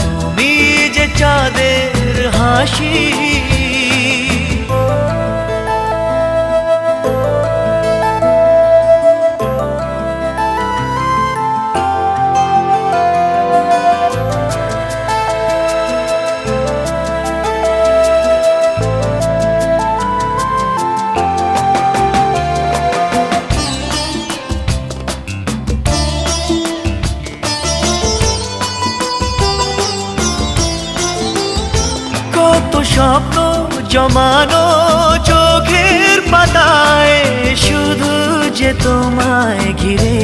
তুমি যে চাঁদের হাসি। কত স্বপ্ন জমানো চোখের পাতায়, শুধু যে তোমায় ঘিরে।